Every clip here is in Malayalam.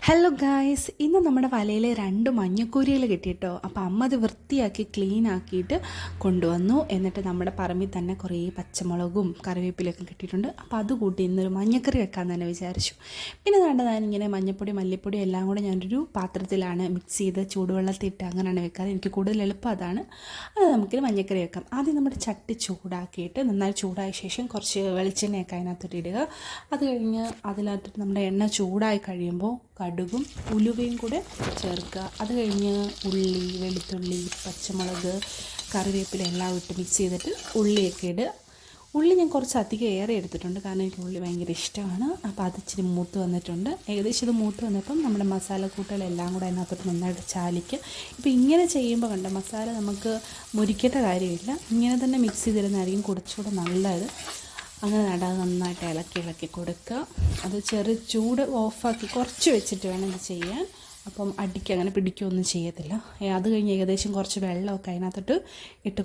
ഹലോ ഗായ്സ്, ഇന്ന് നമ്മുടെ വലയിൽ 2 മഞ്ഞക്കൂരികൾ കിട്ടിയിട്ടോ. അപ്പോൾ അമ്മ അത് വൃത്തിയാക്കി ക്ലീൻ ആക്കിയിട്ട് കൊണ്ടുവന്നു. എന്നിട്ട് നമ്മുടെ പറമ്പിൽ തന്നെ കുറേ പച്ചമുളകും കറിവേപ്പിലൊക്കെ കിട്ടിയിട്ടുണ്ട്. അപ്പോൾ അത് കൂട്ടി ഇന്നൊരു മഞ്ഞക്കറി വെക്കാമെന്ന് തന്നെ വിചാരിച്ചു. പിന്നെ ഞാനിങ്ങനെ മഞ്ഞപ്പൊടി മല്ലിപ്പൊടി എല്ലാം കൂടെ ഞാനൊരു പാത്രത്തിലാണ് മിക്സ് ചെയ്ത് ചൂടുവെള്ളത്തിട്ട് അങ്ങനെയാണ് വെക്കാറ്. എനിക്ക് കൂടുതൽ എളുപ്പം അതാണ്. അത് നമുക്ക് മഞ്ഞക്കറി വെക്കാം. ആദ്യം നമ്മുടെ ചട്ടി ചൂടാക്കിയിട്ട് നന്നായി ചൂടായ ശേഷം കുറച്ച് വെളിച്ചെണ്ണയൊക്കെ അതിനകത്തോട്ട് ഇടുക. അത് കഴിഞ്ഞ് അതിനകത്തിട്ട് നമ്മുടെ എണ്ണ ചൂടായി കഴിയുമ്പോൾ കടുകും ഉലുവയും കൂടെ ചേർക്കുക. അത് കഴിഞ്ഞ് ഉള്ളി, വെളുത്തുള്ളി, പച്ചമുളക്, കറിവേപ്പില എല്ലാം ഇട്ട് മിക്സ് ചെയ്തിട്ട് ഉള്ളിയൊക്കെ ഇടുക. ഉള്ളി ഞാൻ കുറച്ച് അധികം ഏറെ എടുത്തിട്ടുണ്ട്, കാരണം എനിക്ക് ഉള്ളി ഭയങ്കര ഇഷ്ടമാണ്. അപ്പോൾ അത് ഇച്ചിരി മൂത്ത് വന്നിട്ടുണ്ട്. ഏകദേശം ഇത് മൂത്ത് വന്നപ്പം നമ്മുടെ മസാലക്കൂട്ടുകളെല്ലാം കൂടെ അതിനകത്തോട്ട് നന്നായിട്ട് ചാലിക്കുക. ഇപ്പോൾ ഇങ്ങനെ ചെയ്യുമ്പോൾ കണ്ട മസാല നമുക്ക് മുരിക്കേണ്ട കാര്യമില്ല, ഇങ്ങനെ തന്നെ മിക്സ് ചെയ്തിരുന്നതായിരിക്കും കുറച്ചുകൂടെ നല്ലത്. അങ്ങനെ നടാതെ നന്നായിട്ട് ഇളക്കി കൊടുക്കുക. അത് ചെറു ചൂട് ഓഫാക്കി കുറച്ച് വെച്ചിട്ട് വേണം ഇത് ചെയ്യാൻ. അപ്പം അടിക്ക് അങ്ങനെ പിടിക്കുകയൊന്നും ചെയ്യത്തില്ല. അത് കഴിഞ്ഞ് ഏകദേശം കുറച്ച് വെള്ളമൊക്കെ അതിനകത്തോട്ട് ഇട്ട്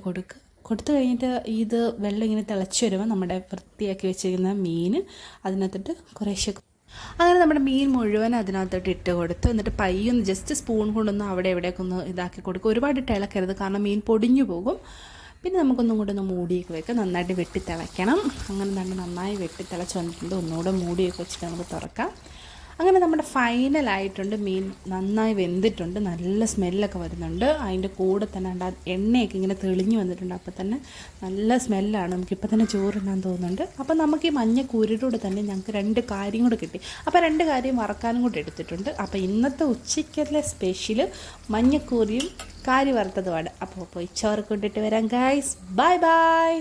കൊടുത്തു കഴിഞ്ഞിട്ട് ഇത് വെള്ളം ഇങ്ങനെ തിളച്ച് വരുമ്പോൾ നമ്മുടെ വൃത്തിയാക്കി വെച്ചിരിക്കുന്ന മീൻ അതിനകത്തോട്ട് കുറേശ്ശെ അങ്ങനെ നമ്മുടെ മീൻ മുഴുവൻ അതിനകത്തോട്ട് ഇട്ട് കൊടുത്തു. എന്നിട്ട് പയ്യൊന്ന് ജസ്റ്റ് സ്പൂൺ കൊണ്ടൊന്ന് അവിടെ എവിടെയൊക്കെ ഒന്ന് ഇതാക്കി കൊടുക്കുക. ഒരുപാട് ഇട്ട് ഇളക്കരുത്, കാരണം മീൻ പൊടിഞ്ഞു പോകും. പിന്നെ നമുക്കൊന്നും കൂടെ ഒന്ന് മൂടിയൊക്കെ വെക്കാം. നന്നായിട്ട് വെട്ടിത്തിളയ്ക്കണം. അങ്ങനെ നന്നായി വെട്ടിത്തിളച്ച് വന്നിട്ടുണ്ട്. ഒന്നുകൂടെ മൂടിയൊക്കെ വെച്ചിട്ട് നമുക്ക് തുറക്കാം. അങ്ങനെ നമ്മുടെ ഫൈനലായിട്ടുണ്ട്. മീൻ നന്നായി വെന്തിട്ടുണ്ട്, നല്ല സ്മെല്ലൊക്കെ വരുന്നുണ്ട്. അതിൻ്റെ കൂടെ തന്നെ എണ്ണയൊക്കെ ഇങ്ങനെ തെളിഞ്ഞ് വന്നിട്ടുണ്ട്. അപ്പോൾ തന്നെ നല്ല സ്മെല്ലാണ്. നമുക്കിപ്പോൾ തന്നെ ചോറിനാൻ തോന്നുന്നുണ്ട്. അപ്പോൾ നമുക്ക് ഈ മഞ്ഞക്കൂരിലൂടെ തന്നെ ഞങ്ങൾക്ക് 2 കാര്യം കൂടെ കിട്ടി. അപ്പോൾ 2 കാര്യം വറക്കാനും കൂടെ എടുത്തിട്ടുണ്ട്. അപ്പോൾ ഇന്നത്തെ ഉച്ചയ്ക്കലെ സ്പെഷ്യൽ മഞ്ഞക്കൂരിയും കാരി വറുത്തതുമാണ്. അപ്പോൾ പോയി ചോറ് കൊണ്ടിട്ട് വരാം ഗൈസ്. Bye bye.